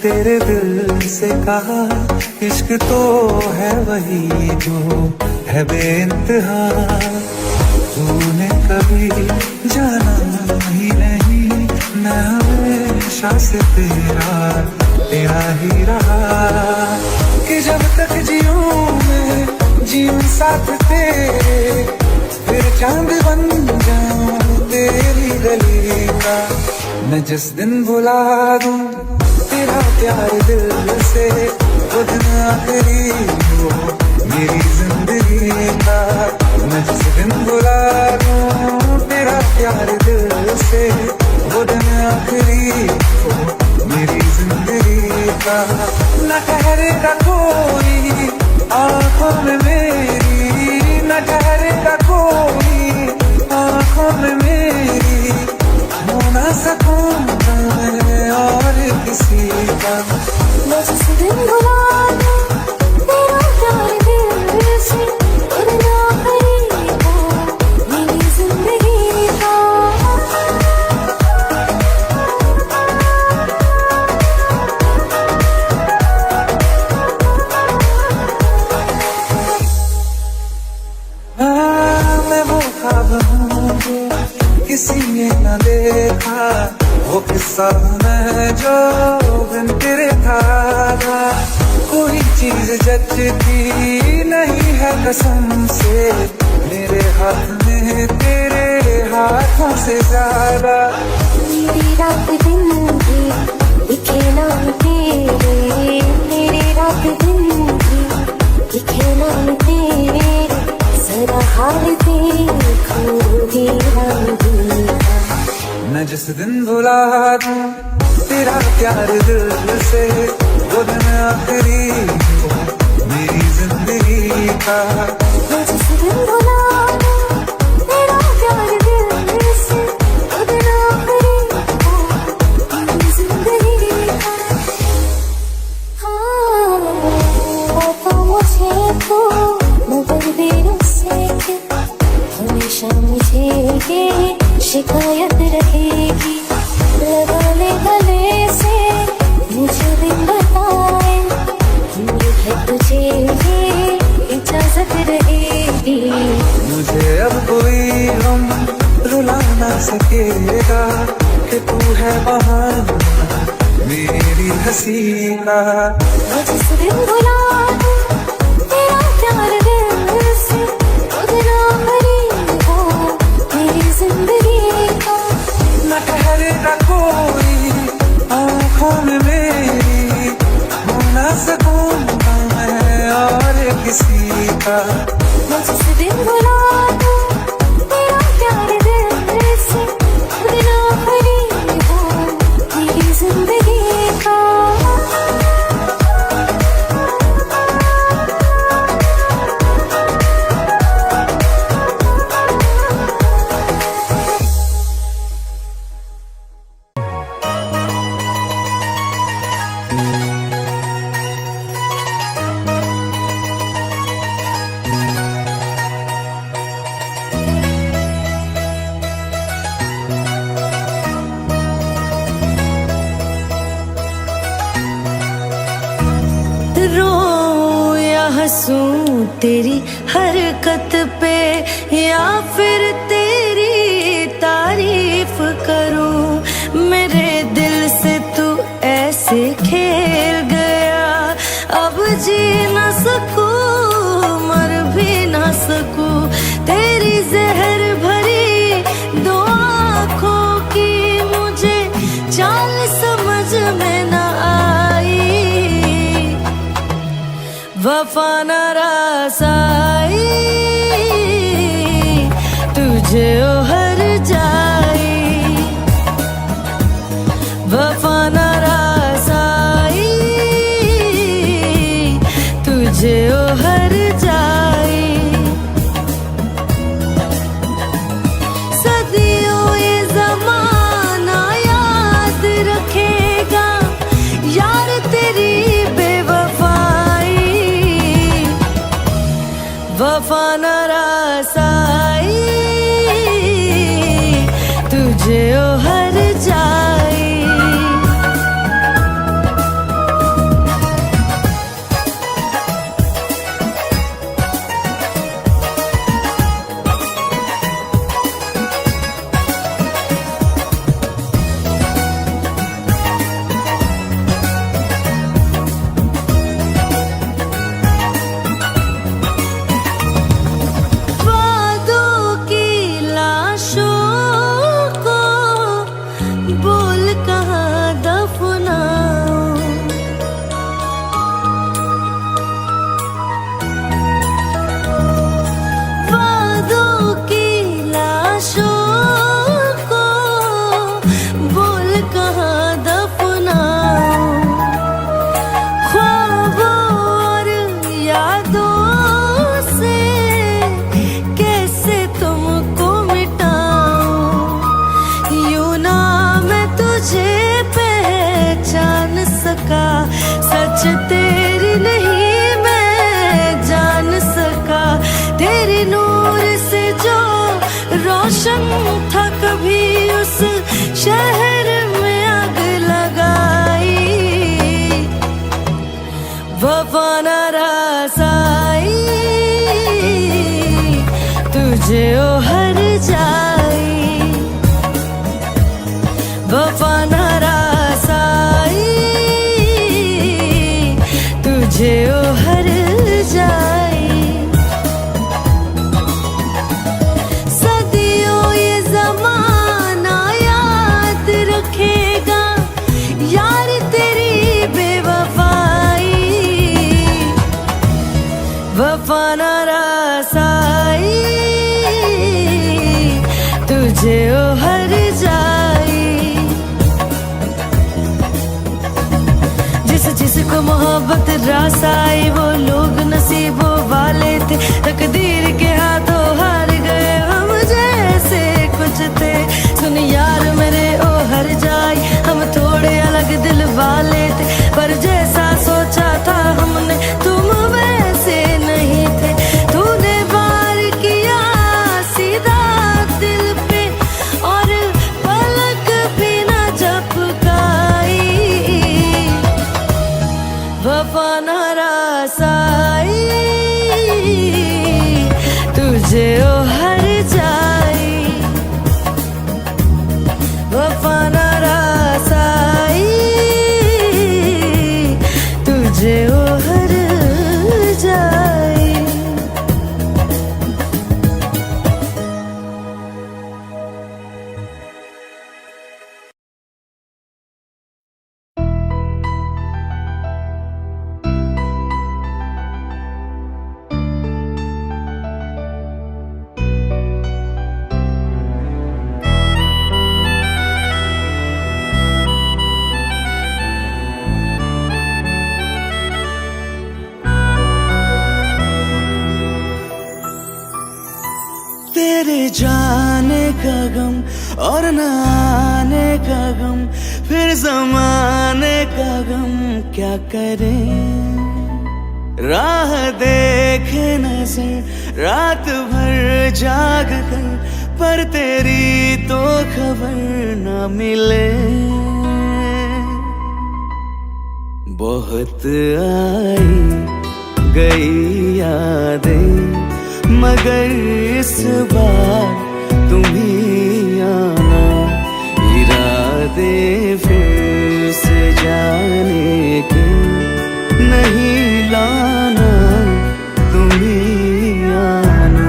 तेरे दिल से कहा इश्क तो है वही जो है बेइंतहा। तूने कभी जाना ही नहीं, मैं हमेशा से तेरा ही रहा। कि जब तक जीऊं मैं जीऊं साथ तेरे, फिर चांद बन जाऊं तेरी गली का। मैं जिस दिन भुला दूं तेरा प्यार दिल से, वो दिन आखिरी हो मेरी जिंदगी का। मैं जिस दिन भुला दूं तेरा प्यार दिल से, वो दिन आखिरी हो मेरी जिंदगी का। न ठहरेगा कोई आँखों में मेरी, न ठहरेगा कोई आँखों में मेरी, हो ना सकूंगा मैं और किसी का। मैं जिस दिन भुला दूं तेरा प्यार दिल से, वो दिन आखिरी हो मेरी जिंदगी का। मैं वो ख्वाब हूँ जो किसी ने न देखा, वो किस्सा मैं जो बिन तेरे था। कोई चीज जचती नहीं है कसम से, मेरे हाथ में तेरे हाथों से ज्यादा। मेरी रात दिन भी दिखे नाम तेरे, मेरी रात दिन भी दिखे नाम तेरे। जरा हाल देखो दीवाना दिल का। मैं जिस दिन भुला दूं तेरा प्यार दिल से, वो दिन आखिरी हो मेरी जिंदगी का। मैं जिस दिन भुला दूं तेरा प्यार दिल से, वो दिन आखिरी हो मेरी जिंदगी का। हाँ, तो मुझे तो मगर देर से हमेशा मुझे ये शिकायत रहेगी। लगा ले गले से मुझे दिन बताए, दूर है तुझे ये इजाजत रहेगी। मुझे अब कोई गम रुला ना सकेगा, कि तू है बहाना मेरी हंसी का। मैं जिस दिन भुला दूं तेरा प्यार दिल से, वो दिन आखिरी हो मेरी जिंदगी का। न ठहरेगा कोई आँखों में मेरी, हो ना सकूंगा मैं और किसी का। मैं जिस दिन भुला दूं तेरा प्यार दिल से, वो दिन आखिरी हो मेरी जिंदगी का। रोऊं या हंसूं तेरी हरकत पे, या फिर तेरी तारीफ करूं। मेरे दिल से तू ऐसे खेल गया, अब जी न सकूं मर भी न सकूं। तेरी जहर भरी दो आँखों की मुझे चाल समझ में न आई। वफा न रसाई तुझे ओहर जाई। वफा न रसाई तुझे ओहर जाई। सदियों ये जमाना याद रखेगा यार तेरी बेवफाई। वफा न रसाई तुझे ओहर जाई। तेरी नूर से जो रोशन था कभी उस शहर में आग लगाई, वफा न रसाई तुझे ओ हर जाई, वफा न रसाई तुझे ओ हर जाई। सदियों ये ज़माना याद रखेगा यार तेरी बेवफाई, वफा न रसाई तुझे ओ हर जाई। जिसको मोहब्बत रास आई वो लोग नसीबों वाले थे, तकदीर के हाथों हार गए हम जैसे कुछ थे। सुन यार मेरे ओ हर जाई, हम थोड़े अलग दिल वाले थे, पर जैसा सोचा था हमने तुम वैसे नहीं थे। तूने वार किया सीधा दिल पे और पलक भी न झपकाई, वफा न रसाई तुझे ओ हर जाई, वफा न रसाई तुझे ओ हर जाई। तेरे जाने का गम और न आने का गम, फिर जमाने का गम क्या करें। राह देखे नजर रात भर जाग कर, पर तेरी तो खबर न मिले। बहुत आई गई यादें मगर इस बार तुम ही आना, इरादे फिर से जाने के नहीं लाना, तुम ही आना।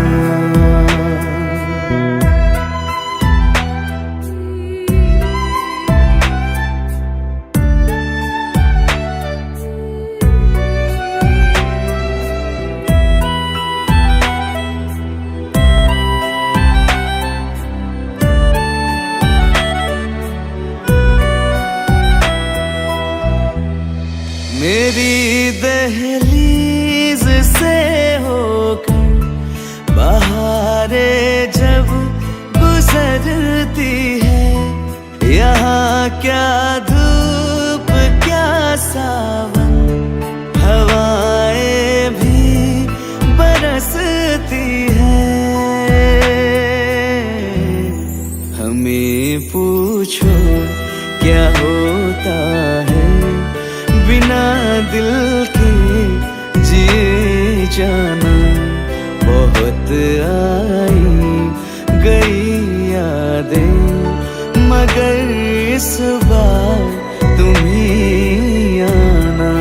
मेरी दहलीज से होकर बहारें जब गुजरती है, यहाँ क्या धूप क्या सावन, हवाएं भी बरसती है। हमें पूछो क्या होता है बिना दिल के जिए जाना। बहुत आई गई यादें मगर इस बार तुम ही आना।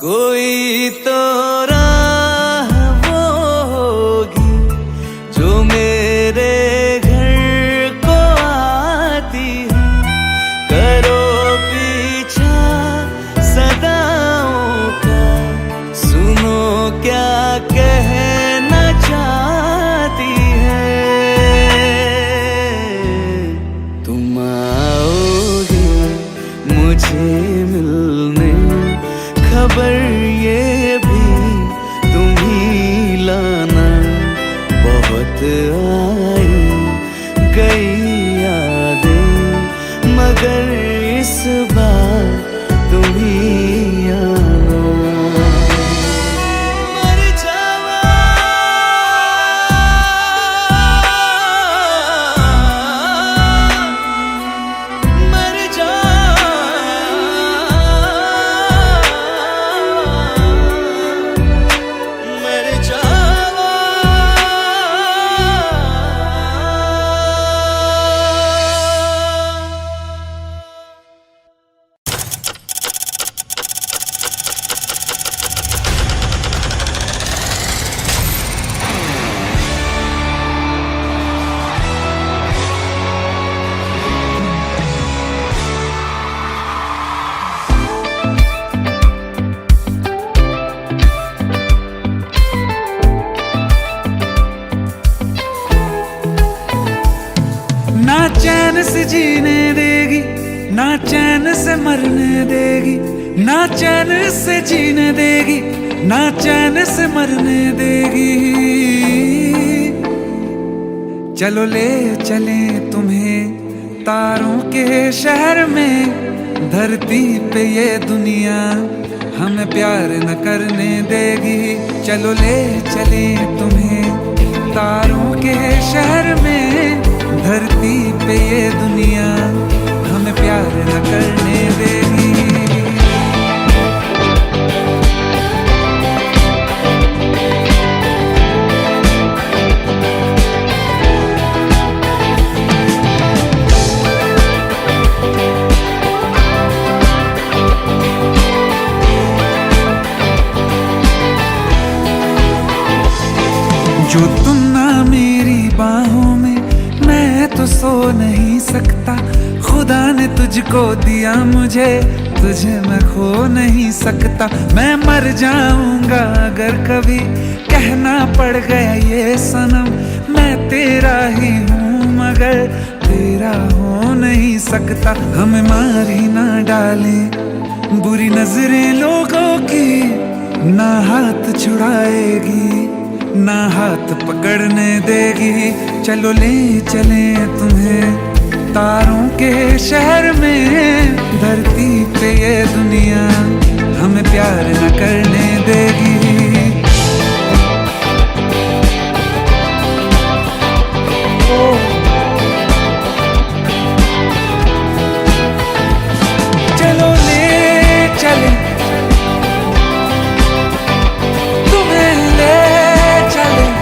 कोई तो राह वो होगी जो मेरे घर को आती है, करो पीछा सदाओं का, सुनो क्या कहना चाहती है। तुम आओगे खबर ये भी तुम ही लाना। बहुत आई गई यादें मगर इस बार तुम ही आना। मर जावा मर जावा मर जावा। ना चैन से जीने देगी, ना चैन से मरने देगी, ना चैन से जीने देगी, ना चैन से मरने देगी। चलो ले चले तुम्हें तारों के शहर में, धरती पे ये दुनिया हमें प्यार न करने देगी। चलो ले चले तुम्हें तारों के शहर में, धरती पे ये दुनिया हमें प्यार न करने देगी। जो तुम ना मेरी बाहों में, मैं तो सो नहीं सकता। खुदा ने तुझको दिया मुझे, तुझे मैं खो नहीं सकता। मैं मर जाऊंगा अगर कभी कहना पड़ गया ये सनम, मैं तेरा ही हूँ मगर तेरा हो नहीं सकता। हमें मार ही ना डाले बुरी नजरें लोगों की, ना हाथ छुड़ाएगी ना हाथ पकड़ने देगी। चलो ले चले तुम्हें तारों के शहर में, धरती पे ये दुनिया हमें प्यार न करने देगी। चलो ले चले तुम्हें ले चले।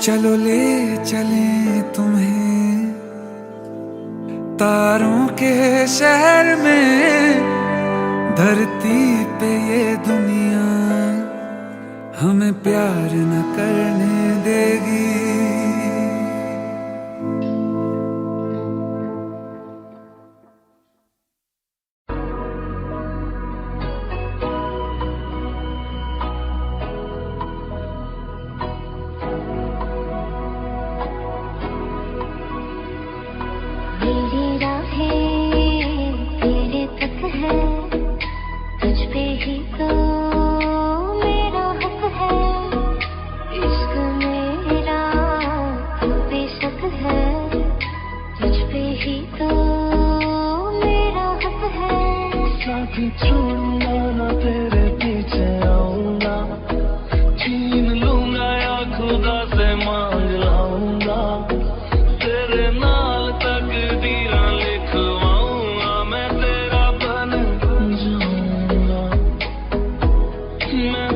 चलो ले चले तुम्हें तारों के शहर में, धरती पे ये दुनिया हमें प्यार न करने देगी। मेरी राहें तेरे तक है, तुझ पे ही तो मेरा हक है। इश्क मेरा तू बेशक है, तुझ पे ही तो मेरा हक है। साथ छोड़ूंगा ना तेरे पीछे आऊंगा, छीन लूंगा या खुदा से मांग लाऊंगा। तेरे नाल तकदीरां लिखवाऊंगा, मैं तेरा बन जाऊंगा। मैं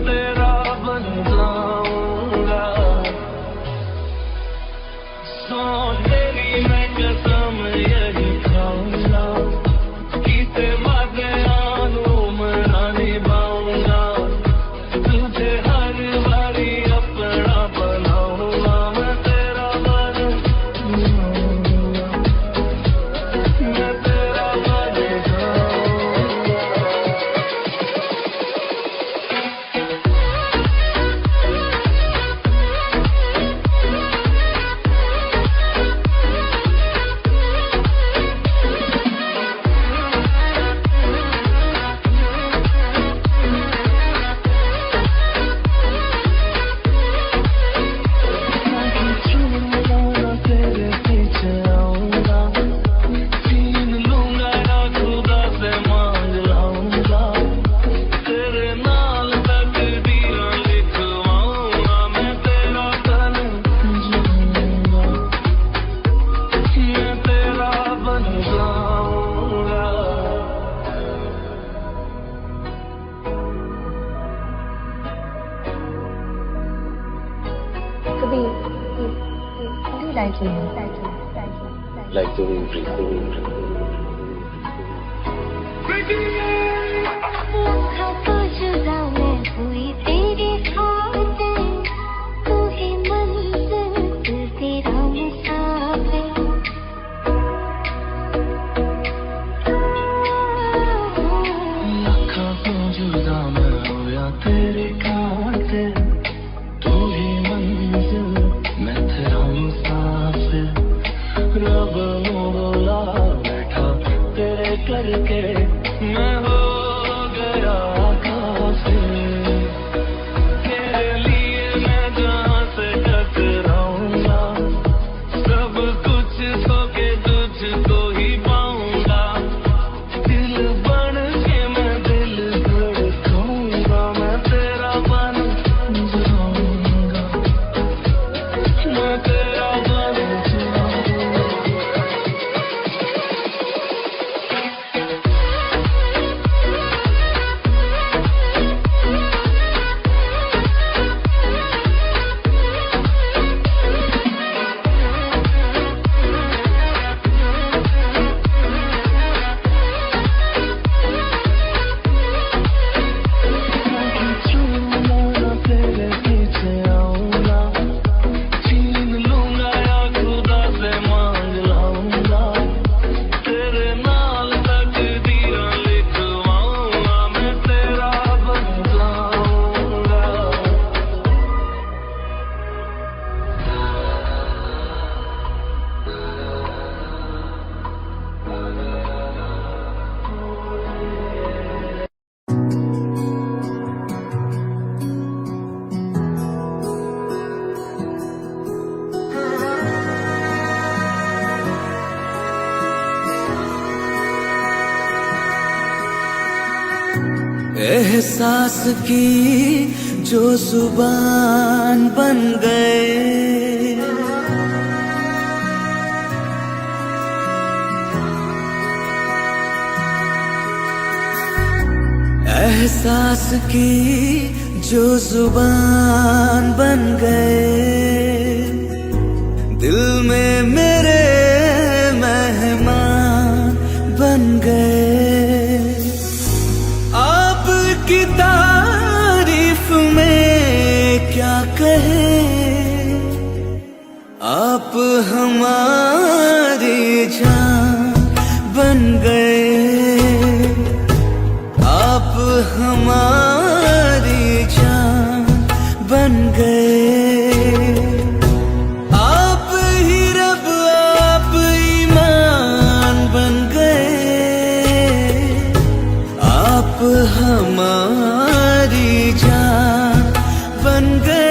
Like the wind breeze. तो जुदा मैं हुई तेरी खातिर, तू ही मंजिल तेरा मुसाफिर। लखा तो जुदा मैं होया तेरी खातिर, तू ही मंजिल मैं तेरा मुसाफिर। रब नू बोला बैठा तेरे करके मैं हो गया काफिर। तेरे लिए मैं जहाँ से टकराऊंगा, सब कुछ खो के तुझको ही पाऊंगा। दिल बन के मैं दिल धड़काऊंगा, मैं तेरा बन जाऊंगा, मैं तेरा बन जाऊंगा। तेरे पीछे आऊंगा, छीन लूंगा या खुदा से मांग लाऊंगा। तेरे नाल तकदीरें लिखवाऊंगा, मैं तेरा बन जाऊंगा। एहसास की जो जुबान बन गए, एहसास की जो जुबान बन गए, दिल में मेरे मेहमान बन गए। आपकी तारीफ में क्या कहें, आप हमारी जान बन गए। आप हमारी जान बन गए। आप ही रब, आप ईमान बन गए। आप हमारी जान बन गए।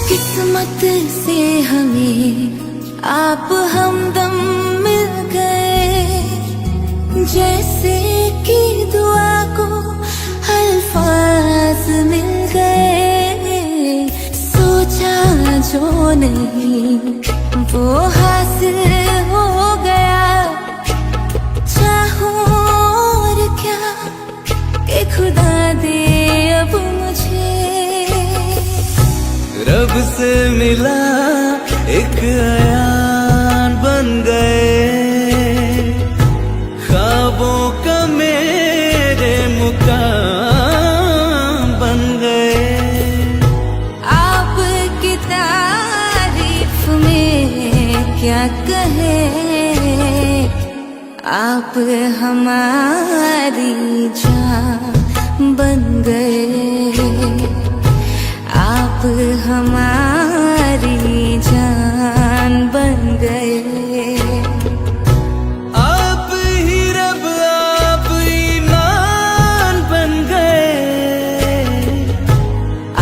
किस्मत से हमें आप हमदम मिल गए, जैसे कि दुआ को अल्फाज मिल गए। सोचा जो नहीं वो हासिल हो गया, चाहो और क्या कि खुदा दे अब मुझे। रब से मिला एक अयान बन गए। ख्वाबों का मेरे मुकाम बन गए। आपकी तारीफ में क्या कहे, आप हमारी जान बन गए। आप हमारी जान बन गए। आप ही रब, आप ईमान बन गए।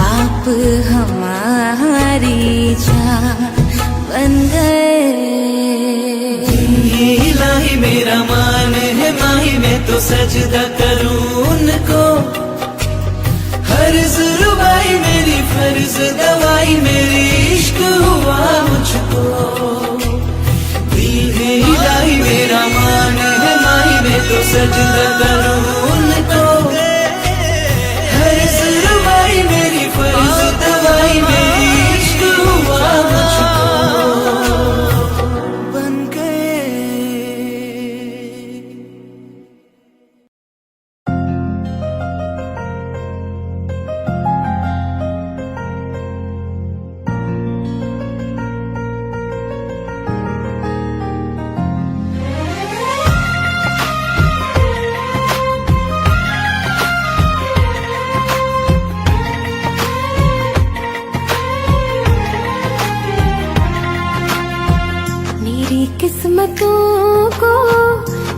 आप हमारी जान बन गए। ये इलाही मेरा मान है माही, मैं तो सजदा करूं उनको। हर जुर्बाई मेरी फर्ज दवाई, मेरी इश्क हुआ मुझको। सजदा करूं उनको। हर सुरवाई मेरी फर्ज दवाई मेरी इश्क हुआ मुझको बन गए। मेरी किस्मतों को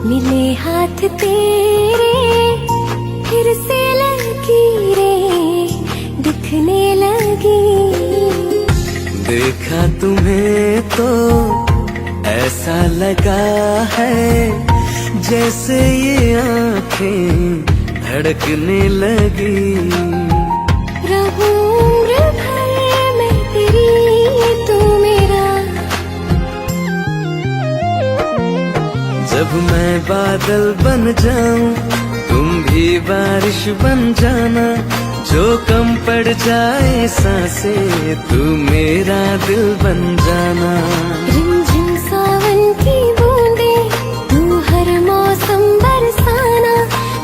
मिले हाथ तेरे, फिर से लकीरें दिखने लगी। देखा तुम्हें तो ऐसा लगा है जैसे ये आंखें धड़कने लगी। रहूं उम्र भर मैं तेरी तू मेरा। जब मैं बादल बन जाऊं तुम भी बारिश बन जाना। जो कम पड़ जाए सांसें तू मेरा दिल बन जाना। रिमझिम सावन की बूंदे तू हर मौसम बरसाना।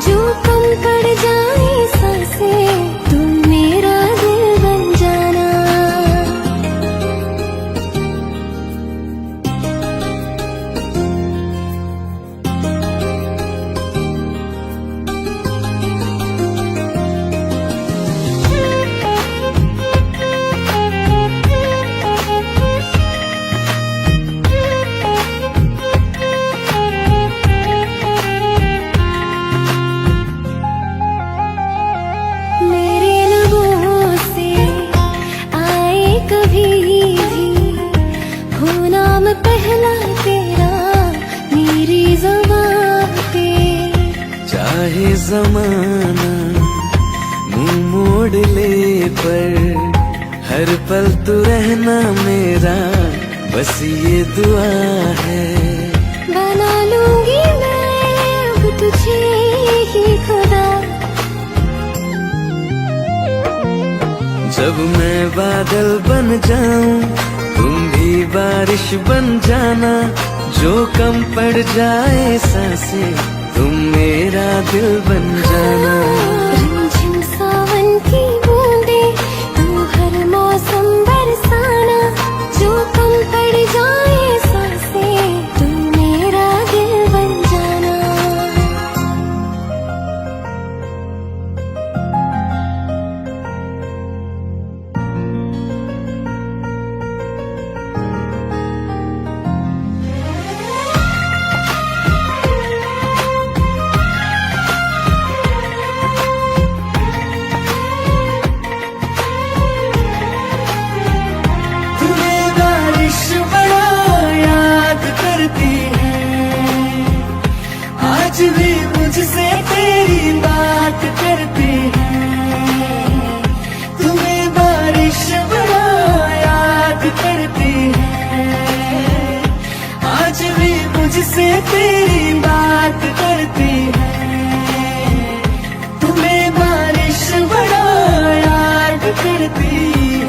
जो कम पड़ जाए सांसें तू मेरा दिल बन जाना। मेरे लबों से आए कभी भी हो नाम पहला तेरा मेरी ज़बान पे। चाहे जमाना मुंह मोड़ ले पर हर पल तू रहना मेरा बस ये दुआ है। बना लूंगी मैं अब तुझे ही खुदा। जब मैं बादल बन जाऊं तुम भी बारिश बन जाना। जो कम पड़ जाए सांसें तुम मेरा दिल बन जाना। रिमझिम सावन की बूंदे तू हर मौसम बरसाना। जो कम पड़ जाए सांसें तू मेरा दिल बन जाना। तुम्हें बारिश बड़ा याद करती है। आज भी मुझसे तेरी बात करती है। तुम्हें बारिश बड़ा याद करती है। आज भी मुझसे तेरी बात करती है। तुम्हें बारिश बड़ा याद करती है।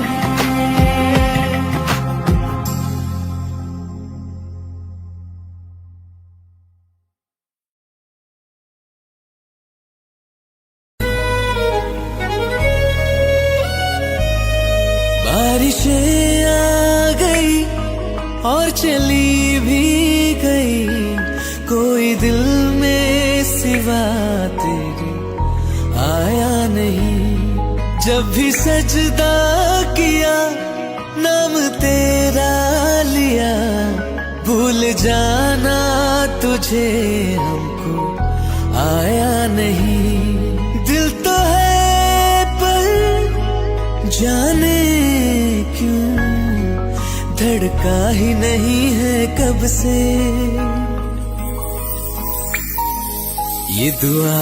बारिशें आ गई और चली भी गई। कोई दिल में सिवा तेरे आया नहीं। जब भी सजदा किया नाम तेरा लिया। भूल जाना तुझे हमको आया नहीं। दिल तो है पर जाने क्यों धड़का ही नहीं है कब से। ये दुआ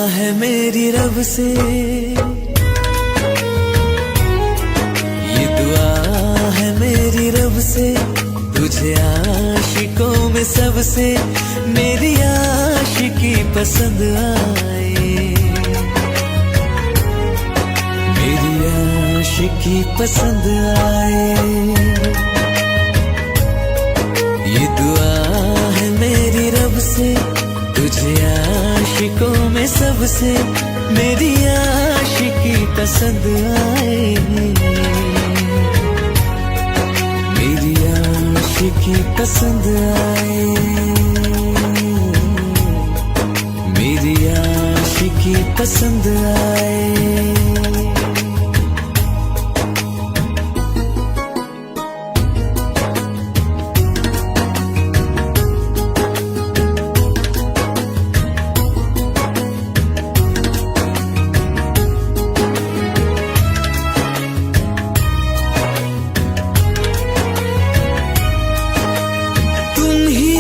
है मेरी रब से। ये दुआ है मेरी रब से। तुझे आशिकों में सबसे मेरी आशिक आशिकी पसंद आए, मेरी आशिकी पसंद आए। ये दुआ है मेरी रब से, तुझे आशिकों में सबसे मेरी आशिकी पसंद आए, मेरी आशिकी पसंद आए, मेरी आशिकी पसंद आए।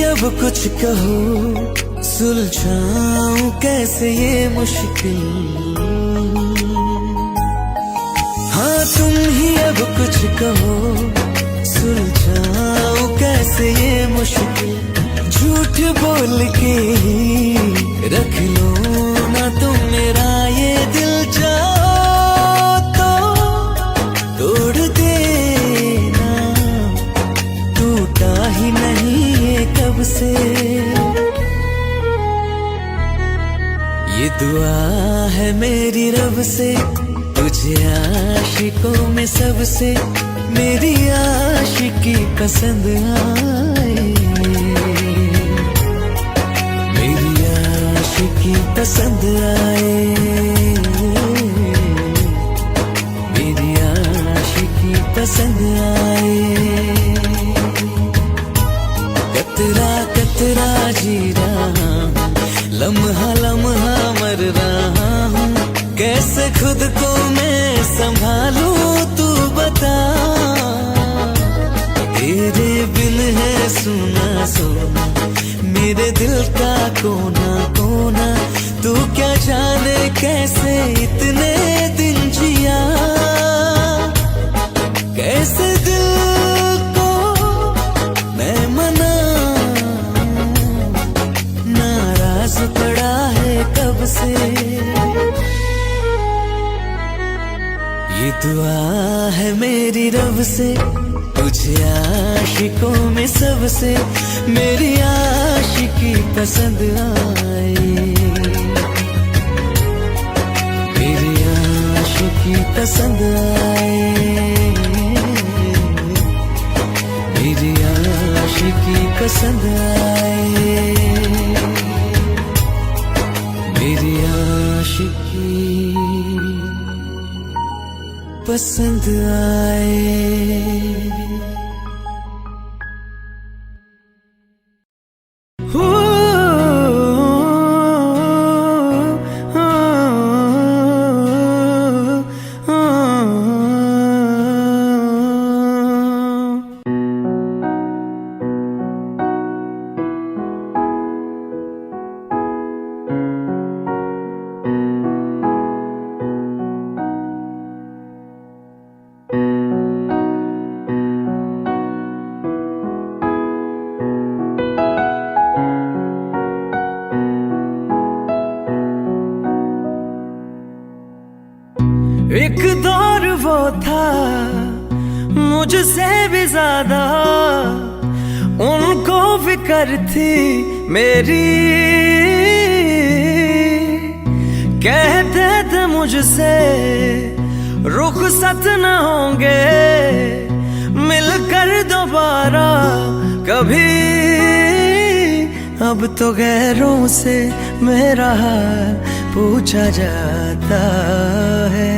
अब कुछ कहो, सुलझाऊं कैसे ये मुश्किल। हाँ तुम ही अब कुछ कहो, सुलझाऊं कैसे ये मुश्किल। झूठ बोल के ही रख लो ना तुम मेरा ये दिल, जाओ तो तोड़ देना, टूटा ही नहीं कब से। ये दुआ है मेरी रब से, तुझे आशिकों में सबसे मेरी आशिकी पसंद आए, मेरी आशिकी पसंद आए, मेरी आशिकी पसंद आए। कतरा कतरा जी रहा हूँ, लम्हा लम्हा मर रहा हूँ, कैसे खुद को मैं संभालूं तू बता। तेरे बिन है सुना सोना मेरे दिल का कोना कोना, तू क्या जाने कैसे इतने दिन जिया, कैसे दिल को मैं मना, नाराज पड़ा है कब से। ये दुआ है मेरी रब से, तुझे आशिकों में सबसे मेरी आशिकी पसंद आए, मेरी आशिकी पसंद आए, मेरी आशिकी पसंद आए, मेरी आशिकी पसंद आए। एक दौर वो था मुझसे भी ज्यादा, उनको फिक्र थी मेरी, कहते थे मुझसे रुखसत न होंगे मिलकर दोबारा कभी। अब तो गैरों से मेरा हाल पूछा जाता है,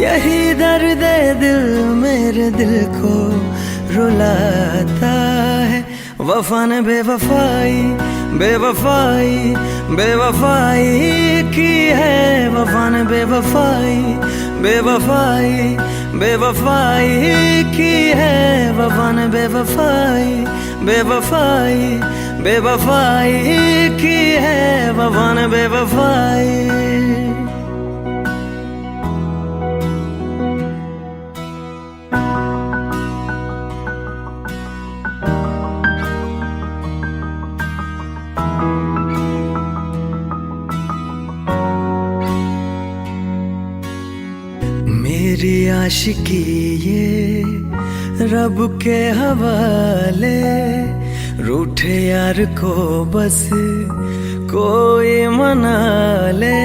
यही दर्द दिल मेरे दिल को रुलाता है। वफा ने बेवफाई बेवफाई बेवफाई की है, वफा ने बेवफाई बेवफाई बेवफाई की है, वफा ने बेवफाई बेवफाई बेवफाई की है, वफा ने बेवफाई। मेरी आशिकी ये रब के हवाले, रूठे यार को बस कोई मना ले।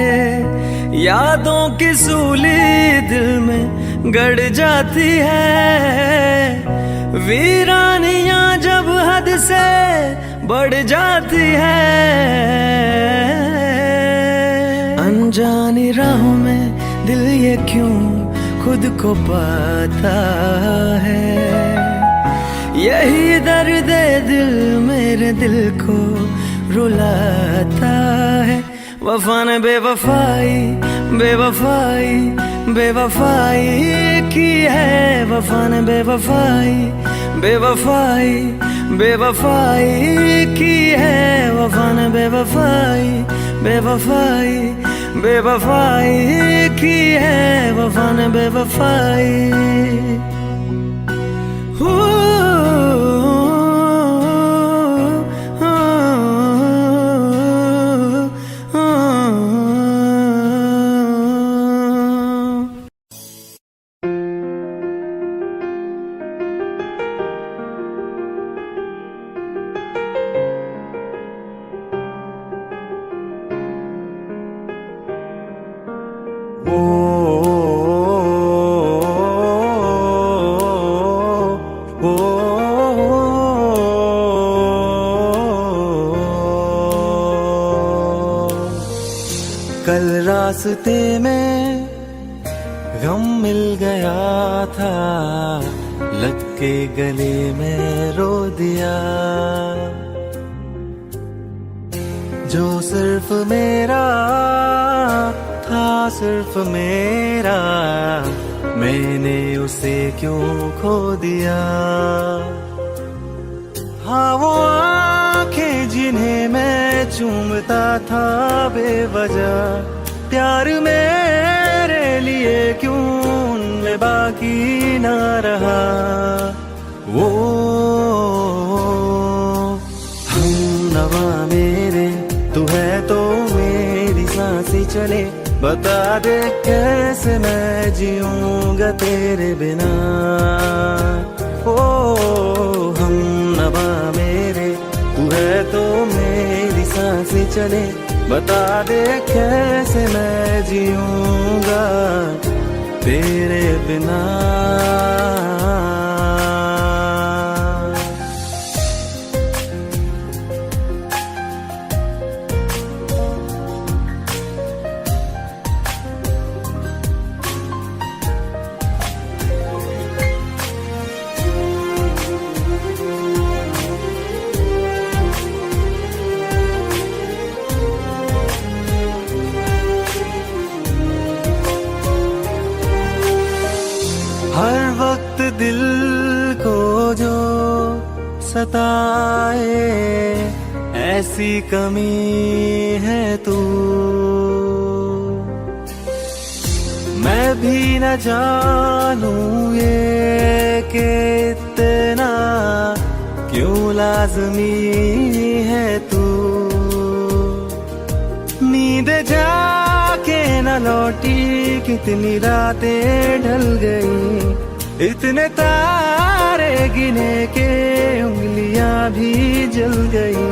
यादों की सूली दिल में गड़ जाती है, वीरानियां जब हद से बढ़ जाती है। अनजानी राहों में दिल ये क्यों खुद को पाता है, यही दर्द दिल मेरे दिल को रुलाता है। वफा ने बेवफाई बेवफाई बेवफाई की है, वफा ने बेवफाई बेवफाई बेवफाई की है, वफा ने बेवफाई बेवफाई बेवफाई की है, वफा ने बेवफाई। कल रास्ते में गम मिल गया था, लग के गले में रो दिया। जो सिर्फ मेरा था, सिर्फ मेरा, मैंने उसे क्यों खो दिया। हाँ वो आंखें जिन्हें मैं चूमता था बेवजह, प्यार मेरे लिए क्यों उनमें बाकी ना रहा। वो हम नवा मेरे, तू है तो मेरी सांसें चले। बता दे कैसे मैं जीऊंगा तेरे बिना। ओ हम नवा मेरे, तू है तो मेरी सांसें चले। बता दे कैसे मैं जीऊंगा तेरे बिना। हर वक्त दिल को जो सताए, ऐसी कमी है तू। मैं भी न जानूं ये कि इतना क्यों लाज़मी है तू। नींद जाके न लौटी, कितनी रातें ढल गई। इतने तारे गिने के उंगलियां भी जल गई।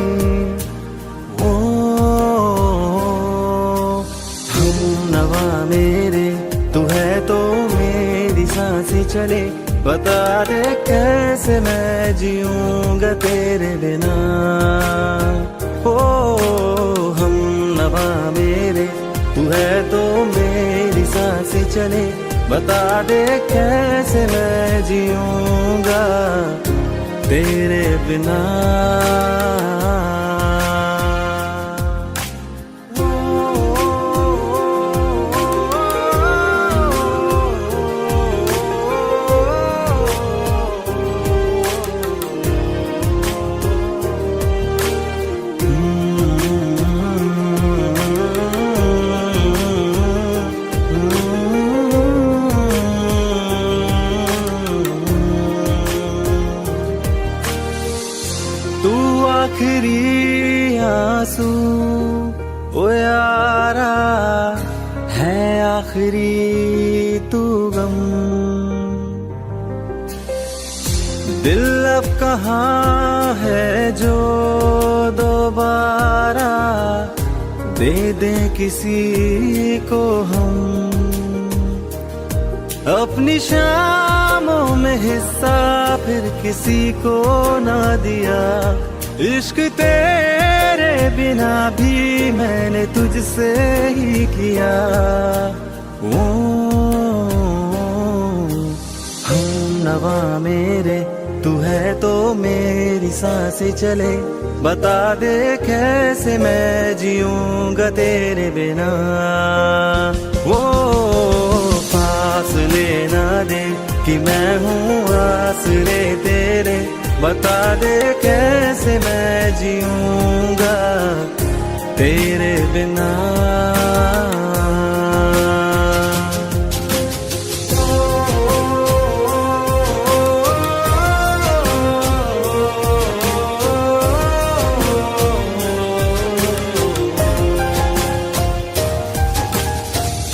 ओ हम नवा मेरे, तू है तो मेरी सांसें चले। बता दे कैसे मैं जीऊंगा तेरे बिना। ओ हम नवा मेरे, तू है तो मेरी सांसें चले। बता दे कैसे मैं जीऊंगा तेरे बिना। आखिरी आंसू ओ यारा है, आखिरी तू गम। दिल अब कहाँ है जो दोबारा दे दे किसी को हम, अपनी शामों में हिस्सा फिर किसी को ना दिया। इश्क तेरे बिना भी मैंने तुझसे ही किया। ओ हम नवा मेरे तू है तो मेरी सांसें चले, बता दे कैसे मैं जीऊंगा तेरे बिना। वो फासले ना दे कि मैं हूँ आसरे तेरे, बता दे कैसे मैं जीऊंगा तेरे बिना।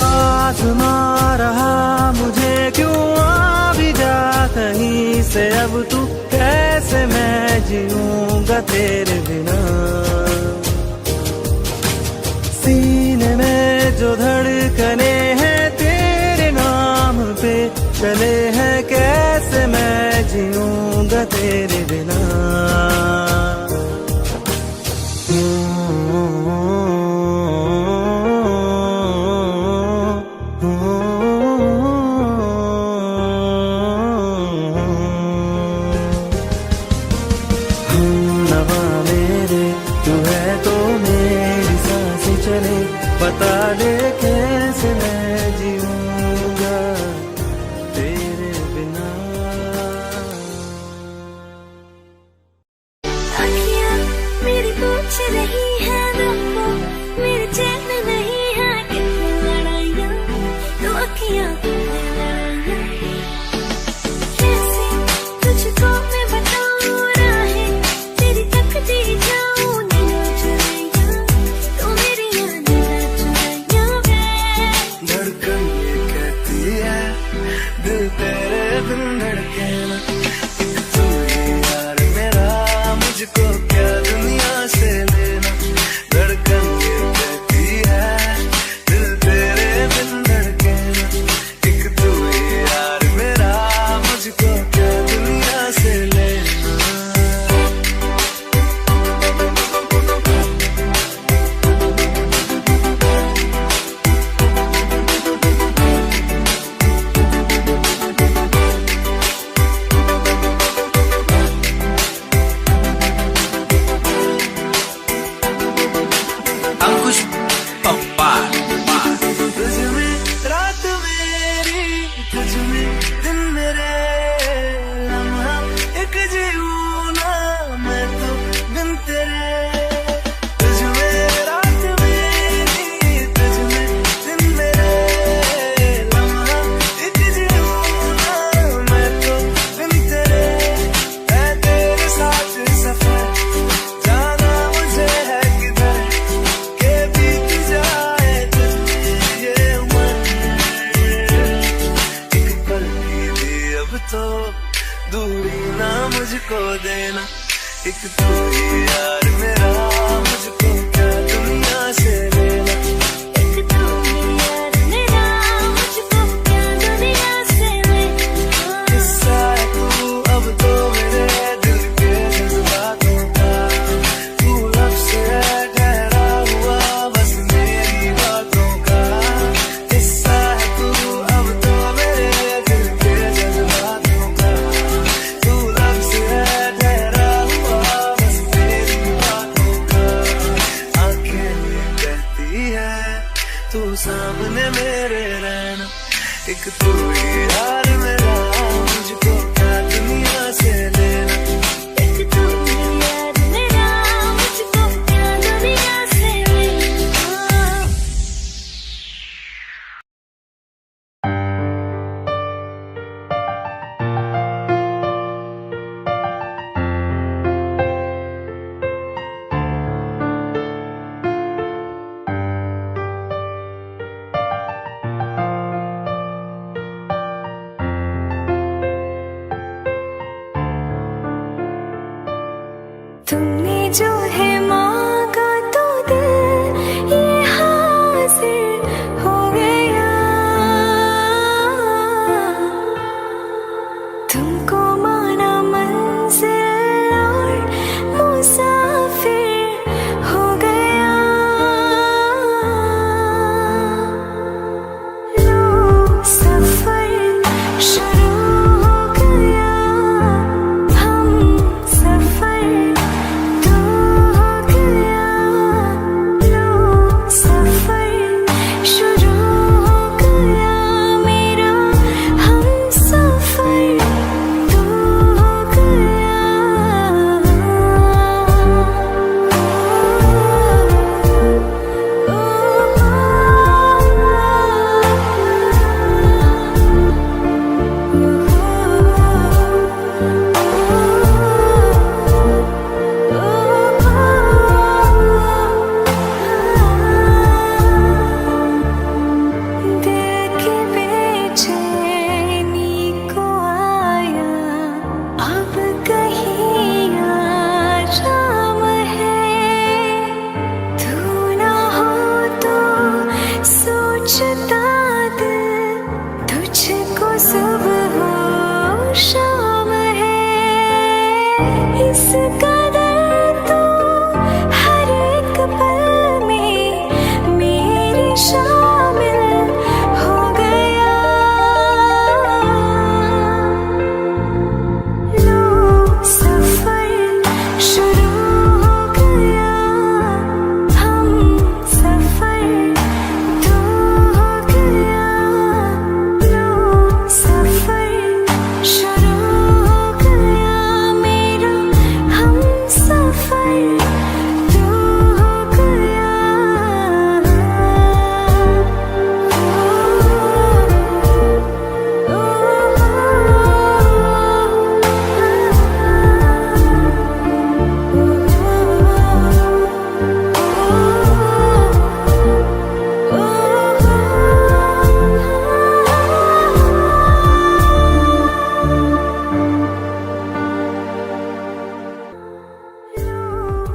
आजमा रहा मुझे क्यों आ भी जा कहीं से, अब तू कैसे मैं जीऊंगा तेरे बिना। सीने में जो धड़कने हैं तेरे नाम पे चले हैं, कैसे मैं जीऊंगा तेरे बिना। बता दे कैसे मैं जीऊंगा तेरे बिना। अखियाँ मेरी पूछ रही है रब्बो, मेरे चैन नहीं है कितनी लड़ाइयाँ, तो अखियाँ कितनी लड़ाइयाँ। कैसे तुझको मैं बताऊँ राहें, तेरी तकती जाऊँ नींद चुराइयाँ, तो मेरी याद धड़कन ये कहती है दिल तेरे बिन धड़के ना, एक तू ही यार मेरा मुझको क्या दुनिया से लेना। धड़कन ये कहती है दिल तेरे बिन धड़के ना, एक तू ही यार मेरा मुझको क्या दुनिया से लेना। तुझ में रात मेरी, तुझ में दिन मेरे, लम्हा एक जीऊँ ना मैं तो बिन तेरे। तुझ में रात मेरी, तुझ में दिन मेरे, लम्हा एक जीऊँ ना मैं तो बिन तेरे। है तेरे साथ सफर जाना मुझे है किधर, के बीत जाए ये उम्र। एक पल की भी अब तो दूरी ना मुझको देना, एक तू ही यार मेरा मुझको क्या दुनिया से लेना। एक तू ही यार मेरा मुझको क्या दुनिया से लेना। किस्सा है तू अब तो मेरे दिल के जज्बातों का, तू लफ्ज़ है ठहरा हुआ बस मेरी बातों का। किस्सा है तू अब तो मेरे दिल के जज्बातों का, तू लफ्ज़ है ठहरा हुआ बस मेरी बातों का। आंखें ये कहती है तू सामने मेरे रहना, एक तू ही यार मेरा मुझको क्या दुनिया से लेना। एक तू ही यार मेरा मुझको क्या दुनिया से लेना। सोचता दिल तुझको सुबह हो शाम है, इस कदर तो हर एक पल में मेरी शामिल हो गया। लो सफर शुरू हो गया, हम सफर तो हो गया। लो सफर शुरू हो गया मेरा, हम सफर तो हो गया।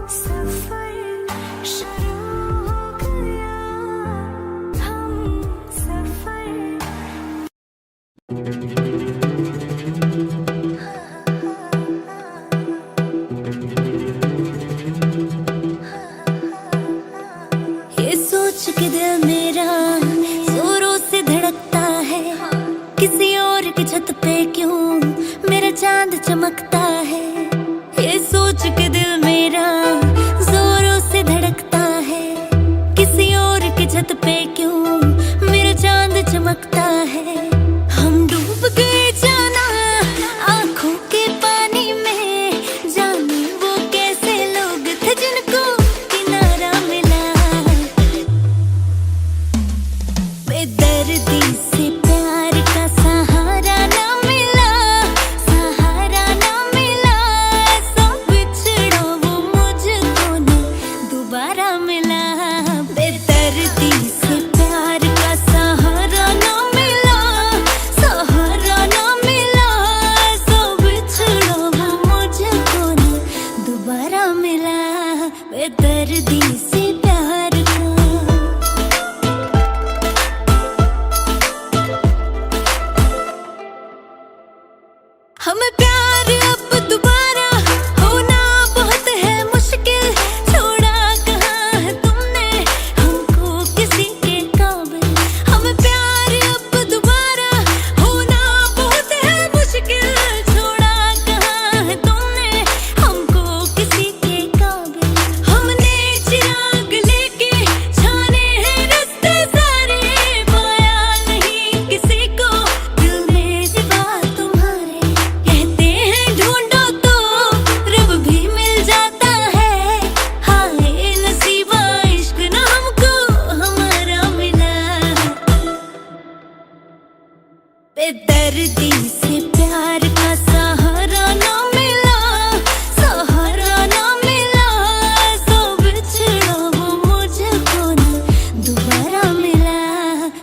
सफर शुरू हो गया, हम सफर। ये सोच के दिल मेरा जोरों से धड़कता है, किसी और की छत पे क्यों मेरा चांद चमकता है। ये सोच के दिल मेरा जोरों से धड़कता है, किसी और की छत पे क्यों मेरा चांद चमकता है। हम डूब गए जाना आंखों के पानी में, जाने वो कैसे लोग थे जिनको किनारा मिला। बेदर्दी से प्यार का सहारा ना मिला, सहारा ना मिला। ऐसा बिछड़ा वो मुझको ना दोबारा मिला। बेदर्दी से प्यार का सहारा ना मिला, सहारा ना मिला। ऐसा बिछड़ा वो मुझको ना दोबारा मिला। बेदर्दी से प्यार का। हमें प्यार अब दोबारा होना बहुत है मुश्किल। छोड़ा कहाँ है तुमने हमको किसी के काबिल। हमें प्यार अब दोबारा होना बहुत है मुश्किल। छोड़ा कहाँ है तुमने हमको किसी के काबिल। हमने चिराग लेके छाने हैं रास्ते सारे, पाया नहीं किसी को दिल में सिवा तुम्हारे। कहते हैं ढूंढो तो रब भी मिल जाता है, हाय नसीबा इश्क ना हमको हमारा मिला। बेदर्दी से प्यार का सहारा ना मिला, सहारा ना मिला। ऐसा बिछड़ा वो मुझको ना दोबारा मिला।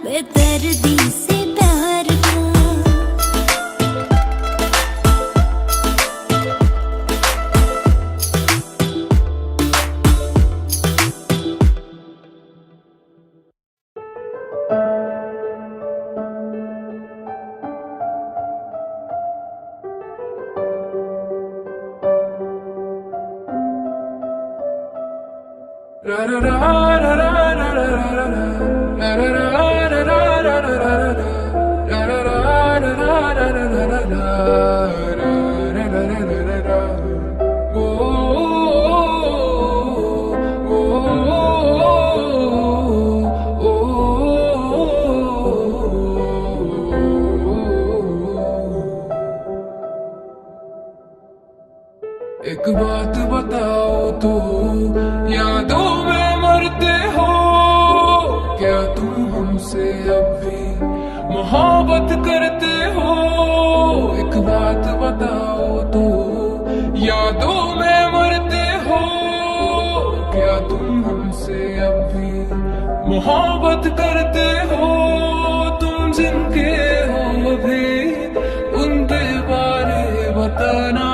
बेदर्दी से प्यार का। एक बात बताओ तो यादों में मरते हो क्या तुम हमसे अब भी मोहब्बत करते हो? एक बात बताओ तो यादों में मरते हो क्या तुम हमसे अब भी मोहब्बत करते हो? तुम जिनके हो अभी उनके बारे बताना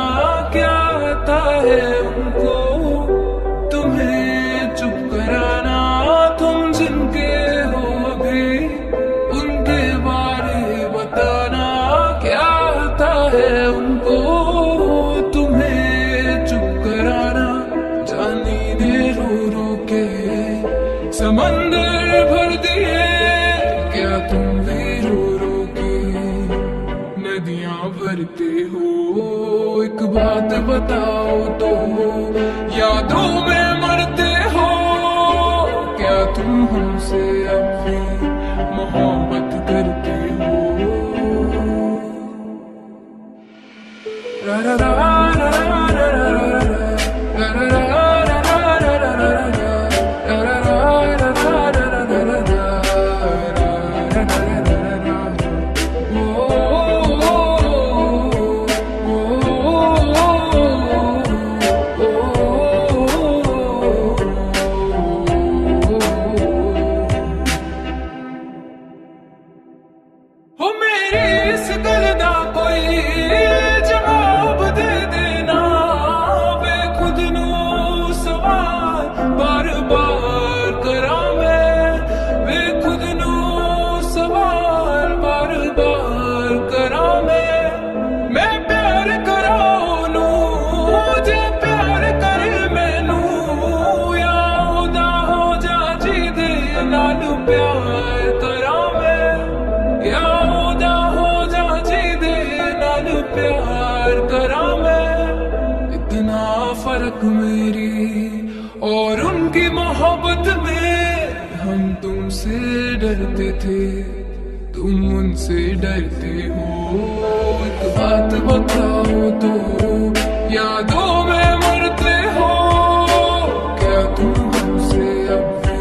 क्या आता है उनको तुम्हें चुप कराना? तुम जिनके हो अभी तुम भी रो रो के नदियां भरते हो? एक बात बताओ तो, यादों में मरते हो? क्या तुम हमसे अब भी मोहब्बत करते हो? रा रा रा रा रा रा रा रा रा हो मेरी इस गल दा कोई जवाब दे देना, वे खुद नू सवाल बार बार करा मैं, वे खुद नू सवाल बार बार करा मैं प्यार करा ओनू जे प्यार करे मैनू, या ओदा हो जा जी दे नाल प्यार करा मैं, या ओदा हो जा जी दे नाल प्यार करा मैं। इतना फर्क मेरी और उनकी मोहब्बत में, हम तुमसे डरते थे तुम उनसे डरते हो। एक बात बताओ तो, यादों में मरते हो? क्या तुम हमसे अब भी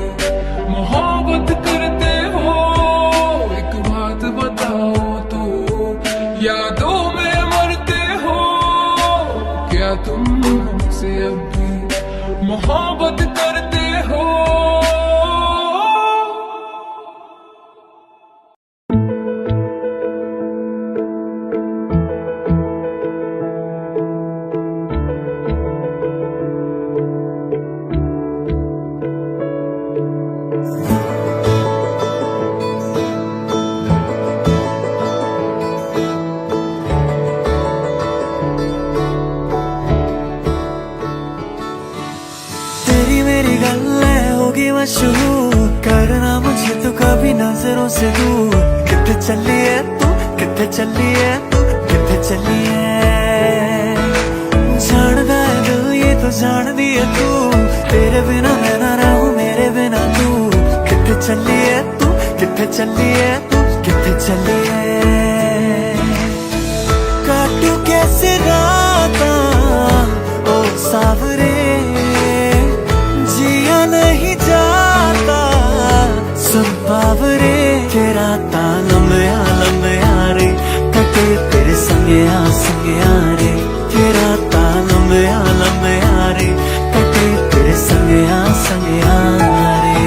मोहब्बत करते हो? एक बात बताओ तो, यादों में मरते हो? क्या तुम हमसे अब भी मोहब्बत करते हो? तेरी मेरी गल्लें होगी मशहूर, करना मुझे तो कभी नजरों से दूर। किथे चली है तू, किथे चली है तू, किथे चली है? जानदा है दिल ये तो जान दी है तू, तेरे बिना मैं ना रहूं मेरे बिना तू। किथे चली है तू, किथे चली है तू, किथे चली है? काटू कैसे रातां ओ सावरे, जिया नहीं जाता सुन बावरे। के राता लंबिया लंबिया रे, कटे तेरे संगिया संगिया रे। के राता लंबिया लंबिया रे, कटे तेरे संगिया संगिया रे।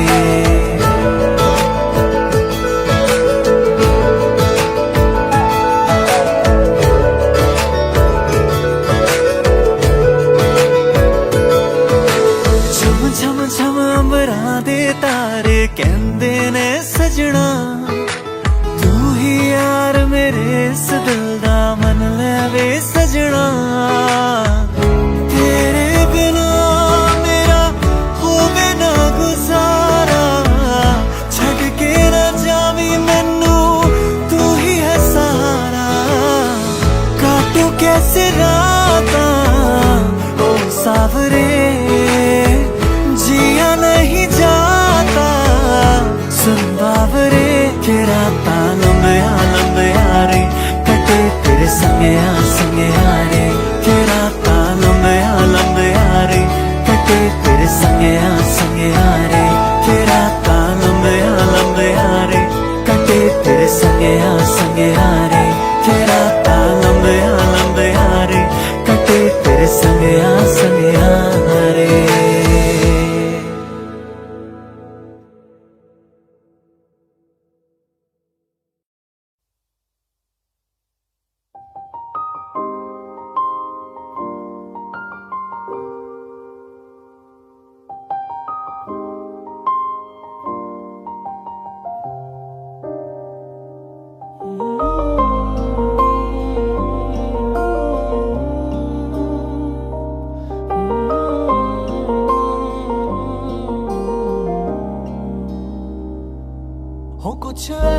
झम झम अंबरां दे तारे कहंदे ने सजना, तू ही यार मेरे इस दिल दा मन लैवे सजना। तेरे बिना मेरा होवे ना गुजारा, छड़ के ना जावी मैनू तू ही है सहारा। काटू कैसे रातां ओ सावरे, जिया नहीं जाता सुन बावरे। के राता लंबिया लंबिया रे, कटे तेरे संगिया संगिया रे। के राता लंबिया लंबिया रे, कटे तेरे संगिया संगिया रे। के राता लंबिया लंबिया रे, कटे तेरे संगिया संगिया रे। के राता लंबिया लंबिया रे, कटे तेरे संगिया संगिया रे।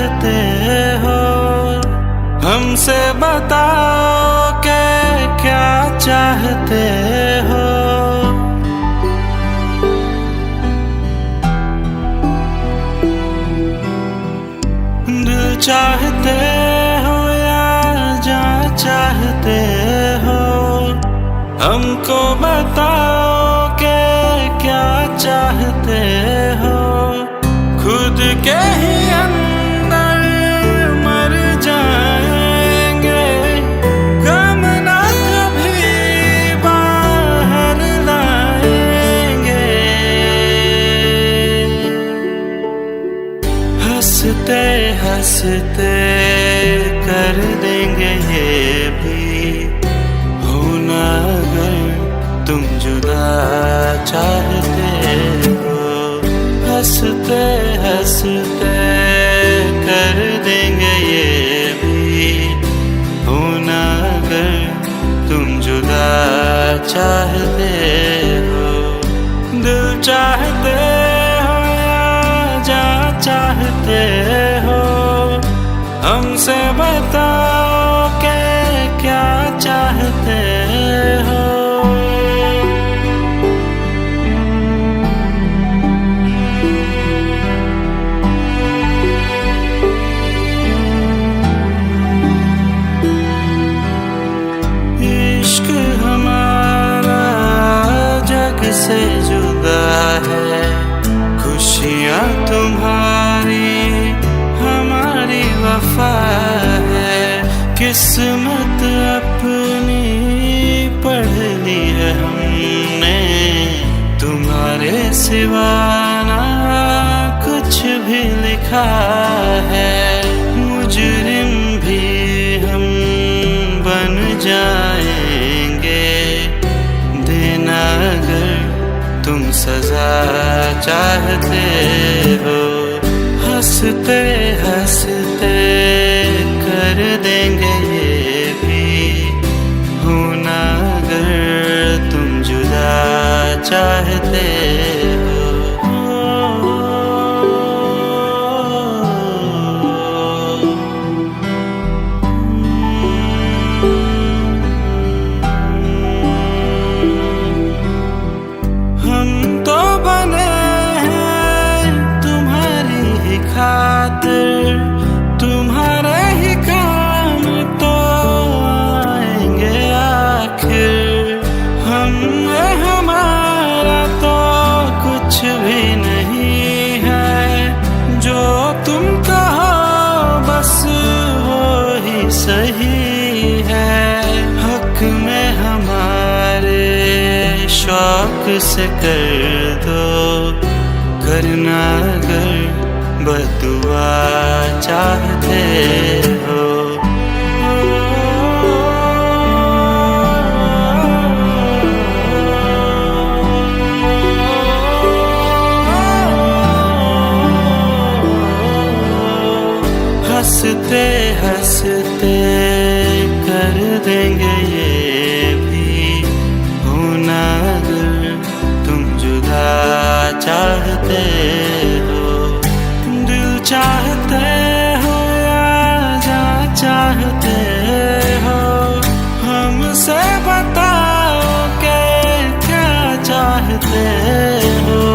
चाहते हो हमसे बताओ कि क्या चाहते हो। दिल चाहते हो या जान चाहते हो हमको बताओ कि क्या चाहते हो। खुद के ही अंदर मर जाएंगे गम ना कभी बाहर लाएंगे। हंसते हंसते कर देंगे ये भी होना अगर तुम जुदा चाहते हो। हंसते हंसते कर देंगे ये भी होना अगर तुम जुदा चाहते हो। दिल चाहते हो या जा चाहते हो हमसे बताओ कि क्या चाहते हो। इश्क हमारा जग से जुदा है खुशियाँ तुम्हारी हमारी वफा है। किस्मत अपनी पढ़ ली है हमने तुम्हारे सिवा ना कुछ भी लिखा है। मुजरिम भी हम बन जाएंगे देना अगर तुम सजा चाहते हो। हंसते हंसते कर देंगे ये भी होना अगर तुम जुदा चाहते हो। हम तो बने हैं तुम्हारी ही खातिर तुम्हारे ही काम तो आएंगे आखिर। हम हमारा तो कुछ भी नहीं है जो तुम कहो बस वो ही सही है। हक में हमारे शौक से कर दो करना अगर बदुआ चाहते हो। हंसते हंसते कर देंगे ये भी होना अगर तुम जुदा चाहते हो। दिल चाहते हो या जा चाहते हो हमसे बताओ कि क्या चाहते हो।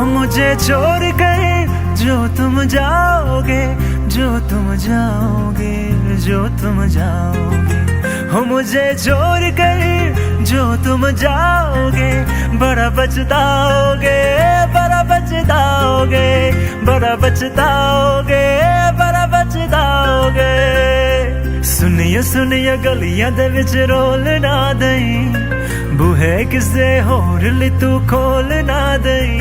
मुझे छोड़ कर जो तुम जाओगे जो तुम जाओगे जो तुम जाओगे हो मुझे छोड़ कर जो तुम जाओगे बड़ा पछताओगे बड़ा पछताओगे बड़ा पछताओगे बड़ा पछताओगे। सुनिए सुनिए गलियां दे विच रोल ना दई बूहे किसे होर ली तू खोल ना दई,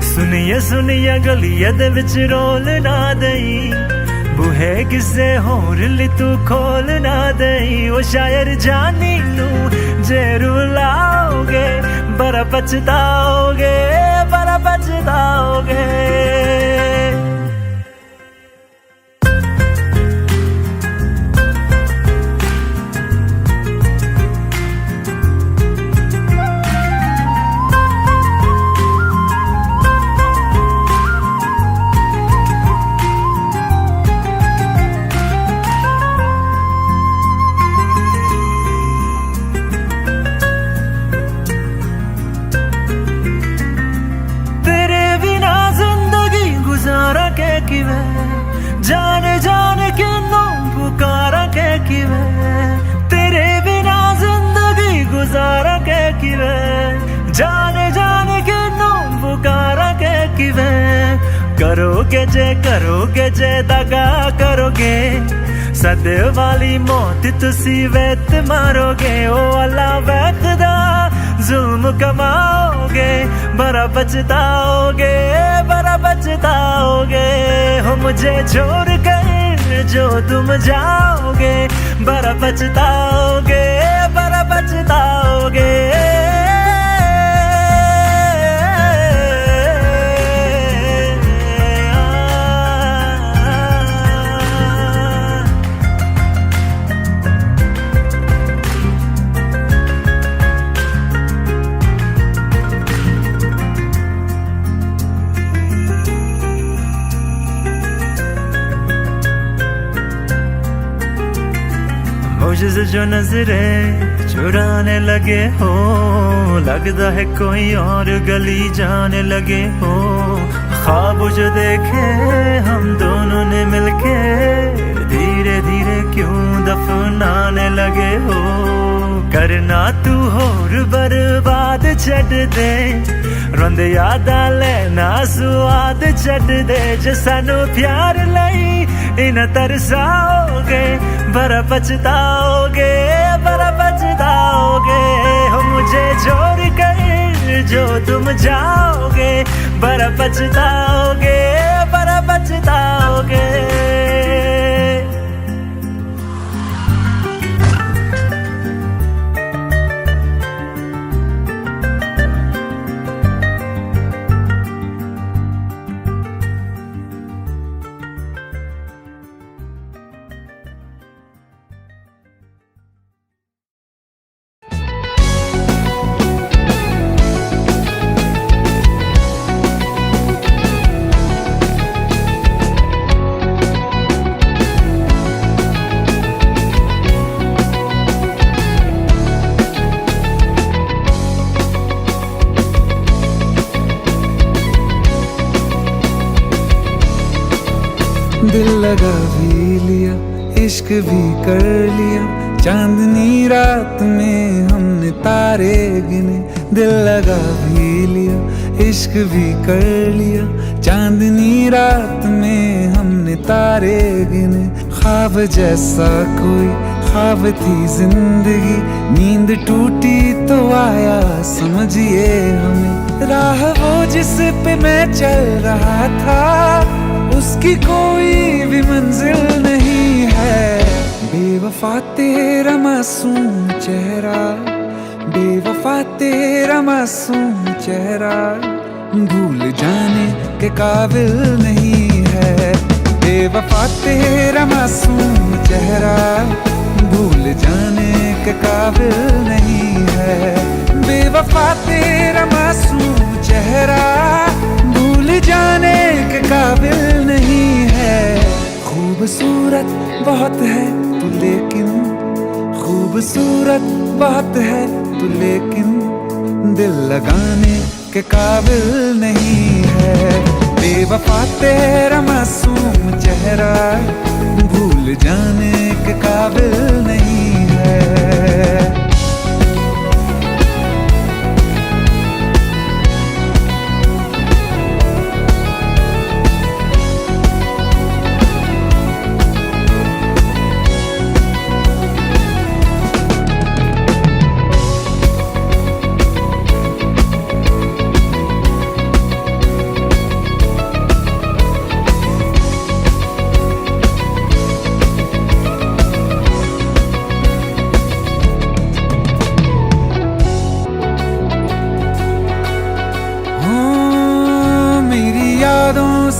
सुनिए सुनिए गलिया दे विच रोल ना दई। बूहे किसे होर ली तू खोल ना दई, ओ शायर जानी नू जे रुलाओगे बड़ा पछताओगे, बड़ा पछताओगे। जाने जाने किन्नों पुकारा के किवे, तेरे बिना जिंदगी गुजारा के किवे। जाने जाने किन्नों पुकारा के किवे, करोगे जे दगा करोगे, सद वाली मौत तुसी वेत मारोगे। ओ अल्लाह वैखदा जुल्म कमाओगे, बड़ा पछताओगे, बड़ा पछताओगे। हो मुझे छोड़ कर जो तुम जाओगे, बड़ा पछताओगे, बड़ा पछताओगे। मुझसे जो नजरे चुराने लगे हो, लगता है कोई और गली जाने लगे हो। ख्वाब जो देखे हम दोनों ने मिलके, धीरे धीरे क्यों दफनाने लगे हो। करना तू होर बर्बाद छड़ दे, रोंदे यादां लेना स्वाद छड़ दे। जे सानू प्यार लई इन तरसाओगे, बड़ा पछताओगे, बड़ा पछताओगे। हो मुझे छोड़ कर जो तुम जाओगे, बड़ा पछताओगे, बड़ा पछताओगे। दिल लगा भी लिया, इश्क भी कर लिया, चांदनी रात में हमने तारे गिने। दिल लगा भी लिया, इश्क भी कर लिया, चांदनी रात में हमने तारे गिने। ख्वाब जैसा कोई ख्वाब थी जिंदगी, नींद टूटी तो आया समझिए हमें। राह वो जिस पे मैं चल रहा था, उसकी कोई भी मंजिल नहीं है। बेवफा तेरा मासूम चेहरा, बेवफा तेरा मासूम चेहरा, भूल जाने के काबिल नहीं है। बेवफा तेरा मासूम चेहरा, भूल जाने के काबिल नहीं है। बेवफा तेरा मासूम चेहरा, भूल जाने के काबिल नहीं है। खूबसूरत बहुत है तू लेकिन, खूबसूरत बहुत है तू लेकिन, दिल लगाने के काबिल नहीं है। बेवफा तेरा मासूम चेहरा, भूल जाने के काबिल नहीं है।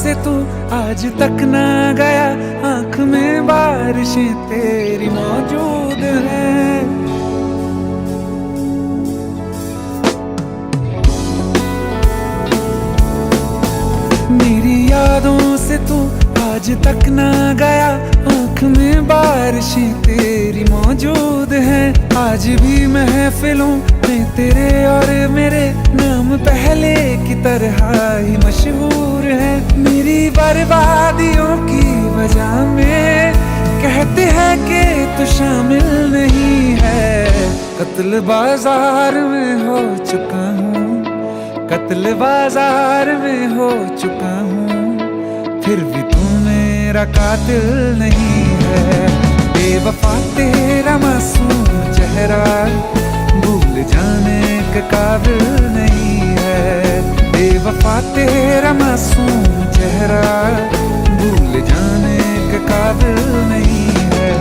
से तू आज तक ना गया, आंख में बारिशें तेरी मौजूद हैं। मेरी यादों से तू आज तक ना गया, आंख में बारिशें तेरी मौजूद हैं। आज भी महफिलों में तेरे और मेरे नाम पहले की तरह ही मशहूर है। मेरी बर्बादियों की वजह में कहते हैं कि तू शामिल नहीं है। कत्ल बाजार में हो चुका हूँ, कत्ल बाजार में हो चुका हूँ, फिर भी तू मेरा कातिल नहीं है। बेवफा तेरा मासूम चेहरा भूल जाने के काबिल नहीं है। बेवफा तेरा मासूम चेहरा भूल जाने के काबिल नहीं है।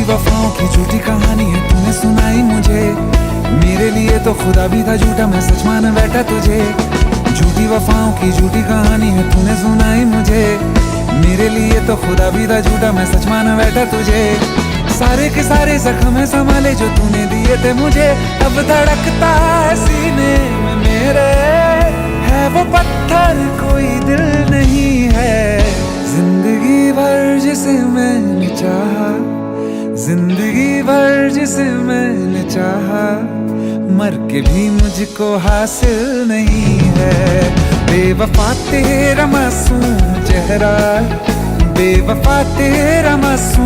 वफाओं की झूठी कहानी है तूने सुनाई मुझे, मेरे लिए तो खुदा भी था झूठा, मैं सच मान बैठा तुझे। झूठी वफाओं की झूठी कहानी है तूने सुनाई मुझे, मेरे लिए तो खुदा भी था झूठा, मैं सच मान बैठा तुझे। सारे के सारे जख्म संभाले जो तूने दिए थे मुझे, अब धड़कता है सीने में मेरे, है वो पत्थर कोई दिल नहीं है। जिंदगी भर जिसे मैंने चाहा, जिंदगी भर जिसे मैंने चाहा, मर के भी मुझको हासिल नहीं है। बेवफा तेरा मासूम चेहरा, बेवफा तेरा मासूम